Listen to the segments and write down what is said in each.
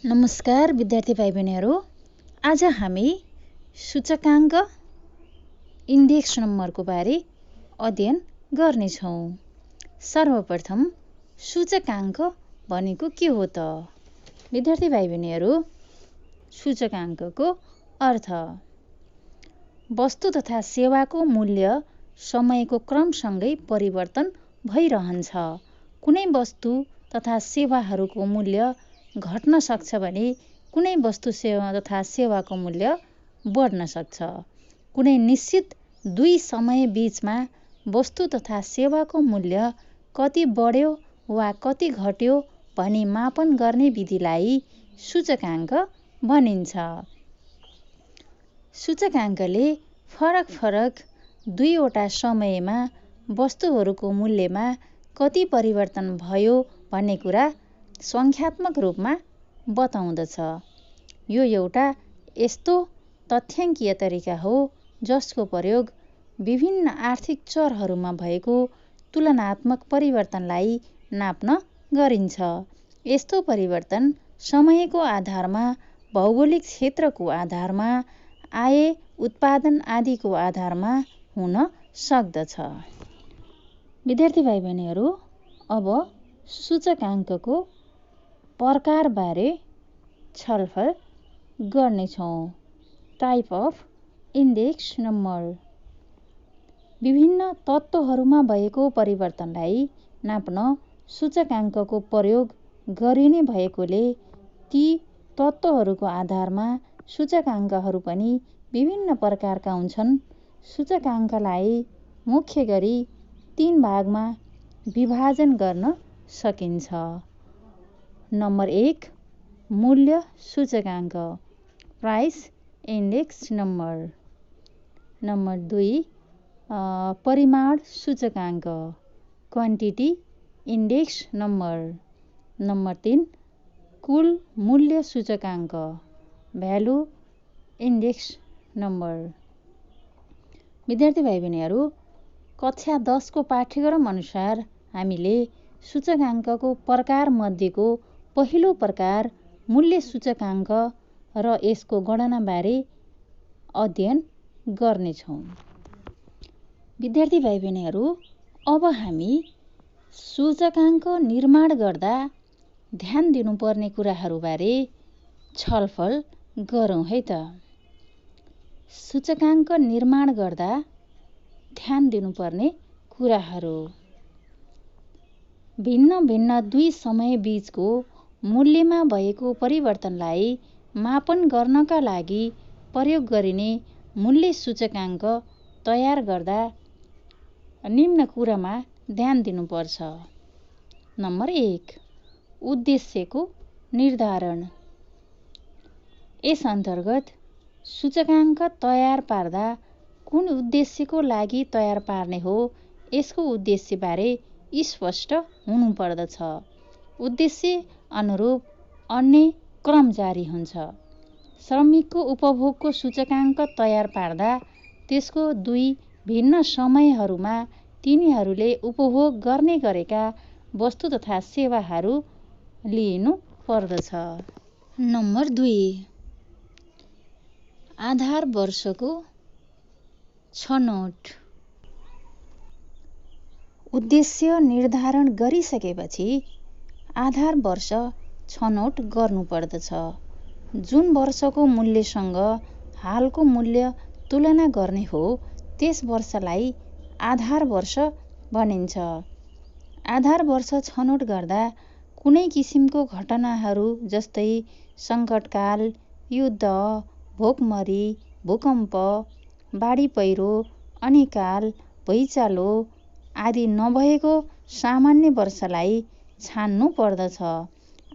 नमस्कार विद्यार्थी भाइ बहिनीहरू। आज हामी सूचकाङ्क इन्डेक्स नम्बरको बारे अध्ययन गर्नेछौँ। सर्वप्रथम सूचकाङ्क भनेको के हो त? विद्यार्थी भाइ बहिनीहरू, सूचकाङ्कको अर्थ वस्तु तथा सेवाको मूल्य समयको क्रमसँगै परिवर्तन भइरहन्छ। कुनै वस्तु तथा सेवाहरूको मूल्य घट्न सक्छ भने कुनै वस्तु तथा सेवाको मूल्य बढ्न सक्छ। कुनै निश्चित दुई समय बीचमा वस्तु तथा सेवाको मूल्य कति बढ्यो वा कति घट्यो भनी मापन गर्ने विधिलाई सूचकाङ्क भनिन्छ। सूचकाङ्कले फरक फरक दुईवटा समयमा वस्तुहरूको मूल्यमा कति परिवर्तन भयो भन्ने कुरा सङ्ख्यात्मक रूपमा बताउँदछ। यो एउटा यस्तो तथ्याङ्कीय तरिका हो जसको प्रयोग विभिन्न आर्थिक चरहरूमा भएको तुलनात्मक परिवर्तनलाई नाप्न गरिन्छ। यस्तो परिवर्तन समयको आधारमा, भौगोलिक क्षेत्रको आधारमा, आय, उत्पादन आदिको आधारमा हुन सक्दछ। विद्यार्थी भाइ बहिनीहरू, अब सूचकाङ्कको प्रकारबारे छलफल गर्नेछौँ। Type of index number. विभिन्न तत्त्वहरूमा भएको परिवर्तनलाई नाप्न सूचकाङ्कको प्रयोग गरिने भएकोले ती तत्त्वहरूको आधारमा सूचकाङ्कहरू पनि विभिन्न प्रकारका हुन्छन्। सूचकाङ्कलाई मुख्य गरी 3 भागमा विभाजन गर्न सकिन्छ। नम्बर 1 मूल्य सूचकाङ्क, प्राइस इन्डेक्स नम्बर। नम्बर 2 परिमाण सूचकाङ्क, क्वान्टिटी इन्डेक्स नम्बर। नम्बर 3 कुल मूल्य सूचकाङ्क, भ्यालु इन्डेक्स नम्बर। विद्यार्थी भाइ बहिनीहरू, कक्षा 10 को पाठ्यक्रम अनुसार हामीले सूचकाङ्कको प्रकारमध्येको पहिलो प्रकार मूल्य सूचकाङ्क र यसको गणनाबारे अध्ययन गर्नेछौँ। विद्यार्थी भाइ बहिनीहरू, अब हामी सूचकाङ्क निर्माण गर्दा ध्यान दिनुपर्ने कुराहरूबारे छलफल गरौँ है त। सूचकाङ्क निर्माण गर्दा ध्यान दिनुपर्ने कुराहरू। भिन्न भिन्न दुई समय बीचको मूल्यमा भएको परिवर्तनलाई मापन गर्नका लागि प्रयोग गरिने मूल्य सूचकाङ्क तयार गर्दा निम्न कुरामा ध्यान दिनुपर्छ। नम्बर 1 उद्देश्यको निर्धारण। यस अन्तर्गत सूचकाङ्क तयार पार्दा कुन उद्देश्यको लागि तयार पार्ने हो यसको उद्देश्यबारे स्पष्ट हुनुपर्दछ। उद्देश्य अनुरूप अन्य क्रम जारी हुन्छ। श्रमिकको उपभोगको सूचकाङ्क तयार पार्दा त्यसको दुई भिन्न समयहरूमा तिनीहरूले उपभोग गर्ने गरेका वस्तु तथा सेवाहरू लिइनु पर्दछ। नम्बर 2 आधार वर्षको छनौट। उद्देश्य निर्धारण गरिसकेपछि आधार वर्ष छनौट गर्नुपर्दछ। जुन वर्षको मूल्यसँग हालको मूल्य तुलना गर्ने हो त्यस वर्षलाई आधार वर्ष भनिन्छ। आधार वर्ष छनौट गर्दा कुनै किसिमको घटनाहरू जस्तै सङ्कटकाल, युद्ध, भोकमरी, भूकम्प, बाढी पहिरो, अनिकाल, भुइँचालो आदि नभएको सामान्य वर्षलाई छान्नु पर्दछ।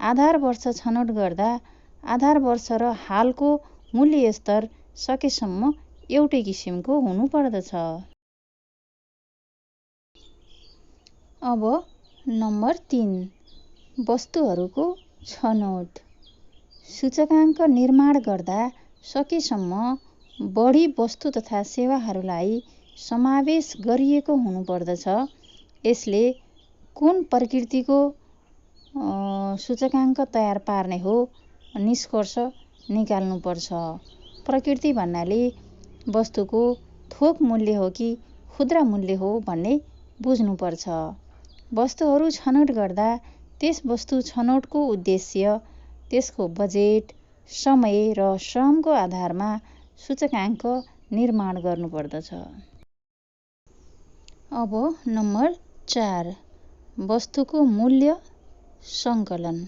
आधार वर्ष छनौट गर्दा आधार वर्ष र हालको मूल्य स्तर सकेसम्म एउटै किसिमको हुनुपर्दछ। अब नम्बर 3 वस्तुहरूको छनौट। सूचकाङ्क निर्माण गर्दा सकेसम्म बढी वस्तु तथा सेवाहरूलाई समावेश गरिएको हुनुपर्दछ। यसले कुन प्रकृतिको सूचकाङ्क तयार पार्ने हो निष्कर्ष निकाल्नुपर्छ। प्रकृति भन्नाले वस्तुको थोक मूल्य हो कि खुद्रा मूल्य हो भन्ने बुझ्नुपर्छ। वस्तुहरू छनौट गर्दा त्यस वस्तु छनौटको उद्देश्य, त्यसको बजेट, समय र श्रमको आधारमा सूचकाङ्क निर्माण गर्नुपर्दछ। अब नम्बर 4, वस्तुको मूल्य सङ्कलन।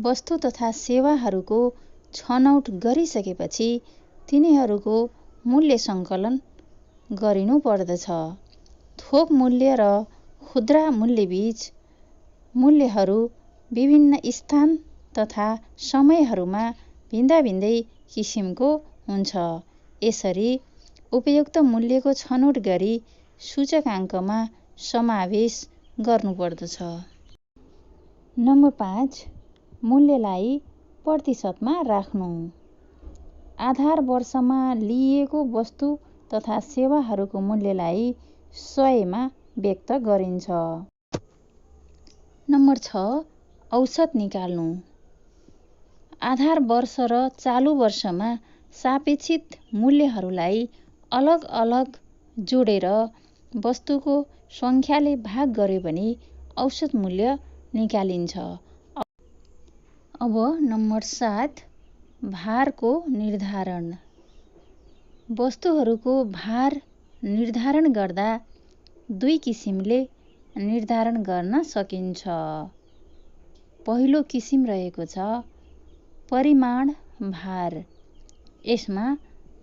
वस्तु तथा सेवाहरूको छनौट गरिसकेपछि तिनीहरूको मूल्य सङ्कलन गरिनु पर्दछ। थोक मूल्य र खुद्रा मूल्यबीच मूल्यहरू विभिन्न स्थान तथा समयहरूमा भिन्दै किसिमको हुन्छ। यसरी उपयुक्त मूल्यको छनौट गरी सूचकाङ्कमा समावेश गर्नुपर्दछ। नम्बर 5, मूल्यलाई प्रतिशतमा राख्नु। आधार वर्षमा लिइएको वस्तु तथा सेवाहरूको मूल्यलाई 100मा व्यक्त गरिन्छ। नम्बर 6, औसत निकाल्नु। आधार वर्ष र चालु वर्षमा सापेक्षित मूल्यहरूलाई अलग अलग जोडेर वस्तुको सङ्ख्याले भाग गर्यो भने औसत मूल्य निकालिन्छ। अब नम्बर 7, भारको निर्धारण। वस्तुहरूको भार निर्धारण गर्दा 2 किसिमले निर्धारण गर्न सकिन्छ। पहिलो किसिम रहेको छ परिमाण भार। यसमा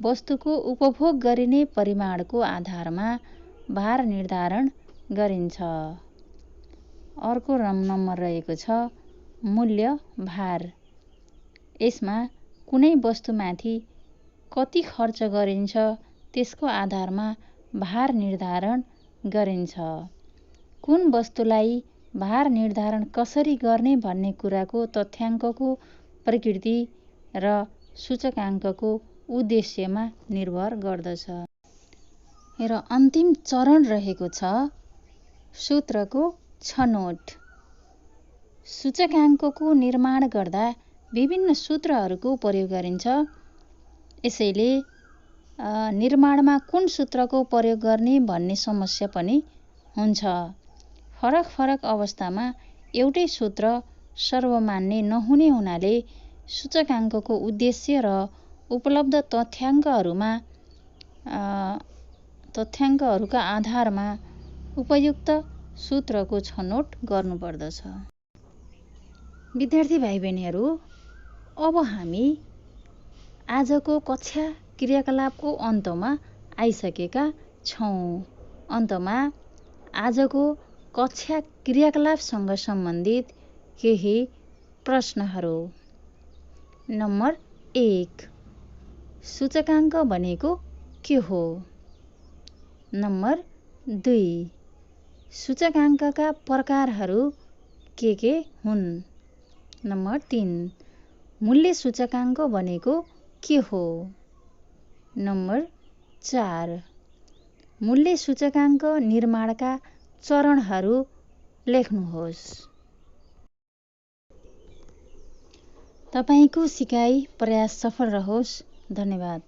वस्तुको उपभोग गरिने परिमाणको आधारमा भार निर्धारण गरिन्छ। अर्को नम्बर रहेको छ मूल्य भार। यसमा कुनै वस्तुमाथि कति खर्च गरिन्छ त्यसको आधारमा भार निर्धारण गरिन्छ। कुन वस्तुलाई भार निर्धारण कसरी गर्ने भन्ने कुराको तथ्याङ्कको प्रकृति र सूचकाङ्कको उद्देश्यमा निर्भर गर्दछ। र अन्तिम चरण रहेको छ सूत्रको छनौट। सूचकाङ्कको निर्माण गर्दा विभिन्न सूत्रहरूको प्रयोग गरिन्छ। यसैले निर्माणमा कुन सूत्रको प्रयोग गर्ने भन्ने समस्या पनि हुन्छ। फरक अवस्थामा एउटै सूत्र सर्वमान्य नहुने हुनाले सूचकाङ्कको उद्देश्य र उपलब्ध तथ्याङ्कहरूका आधारमा उपयुक्त सूत्रको छनौट गर्नुपर्दछ। विद्यार्थी भाइ बहिनीहरू, अब हामी आजको कक्षा क्रियाकलापको अन्तमा आइसकेका छौँ। अन्तमा आजको कक्षा क्रियाकलापसँग सम्बन्धित केही प्रश्नहरू। नम्बर 1, सूचकाङ्क भनेको के हो? नम्बर 2, सूचकाङ्कका प्रकारहरू के हुन्? नम्बर 3, मूल्य सूचकाङ्क भनेको के हो? नम्बर 4, मूल्य सूचकाङ्क निर्माणका चरणहरू लेख्नुहोस्। तपाईँको सिकाइ प्रयास सफल रहोस्। धन्यवाद।